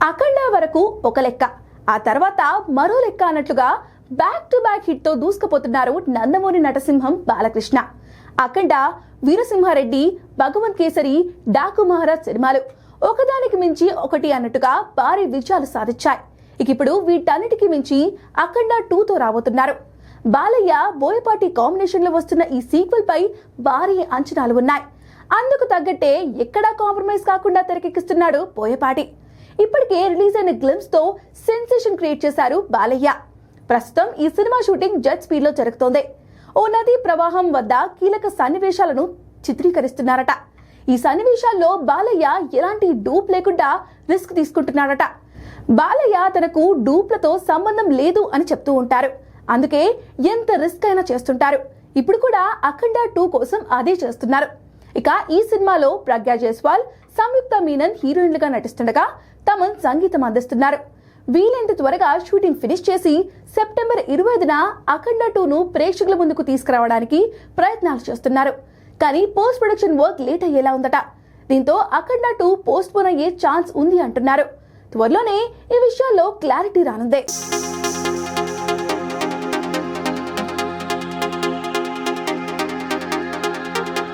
అఖండ వరకు ఒక లెక్క, ఆ తర్వాత మరో లెక్క అన్నట్లుగా బ్యాక్ టు బ్యాక్ హిట్ తో దూసుకుపోతున్నారు నందమూరి నటసింహం బాలకృష్ణ. అఖండ, వీరసింహారెడ్డి, భగవంత్ కేసరి, డాకు మహారాజ్ సినిమాలు ఒకదానికి మించి ఒకటి అన్నట్టుగా భారీ విజయాలు సాధించాయి. ఇప్పుడు వీటన్నిటికి మించి అఖండ 2తో రాబోతున్నారు. బాలయ్య, బోయపాటి కాంబినేషన్ లో వస్తున్న ఈ సీక్వెల్ పై భారీ అంచనాలు ఉన్నాయి. అందుకు తగ్గట్టే ఎక్కడా కాంప్రమైజ్ కాకుండా తెరకెక్కిస్తున్నాడు బోయపాటి. ఇప్పటికే రిలీజ్ అయిన గ్లిమ్స్ తో సెన్సేషన్ క్రియేట్ చేశారు బాలయ్య. ప్రస్తుతం ఈ సినిమా షూటింగ్ జెట్ స్పీడ్ లో జరుగుతోంది. ఓ నదీ ప్రవాహం వద్ద కీలక సన్నివేశాలను చిత్రీకరిస్తున్నారట. ఈ సన్నివేశాల్లో బాలయ్య ఎలాంటి డూప్ లేకుండా రిస్క్ తీసుకుంటున్నాడట. బాలయ్య తనకు డూప్లతో సంబంధం లేదు అని చెప్తూ ఉంటారు. అందుకే ఎంత రిస్క్ అయినా చేస్తుంటారు. ఇప్పుడు కూడా అఖండ 2 కోసం అదే చేస్తున్నారు. ఇక ఈ సినిమాలో ప్రజ్ఞా జైస్వాల్, సంయుక్త మీనన్ హీరోయిన్లుగా నటిస్తుండగా తమన్ సంగీతం అందిస్తున్నారు. వీలైనంత త్వరగా షూటింగ్ ఫినిష్ చేసి సెప్టెంబర్ 25న అఖండ 2ను ప్రేక్షకుల ముందుకు తీసుకురావడానికి ప్రయత్నాలు చేస్తున్నారు. కానీ పోస్ట్ ప్రొడక్షన్ వర్క్ లేట్ అయ్యేలా ఉందట. దీంతో అఖండ 2 పోస్ట్ పోన్ అయ్యే ఛాన్స్ ఉంది అంటున్నారు. త్వరలోనే ఈ విషయాల్లో క్లారిటీ రానుంది.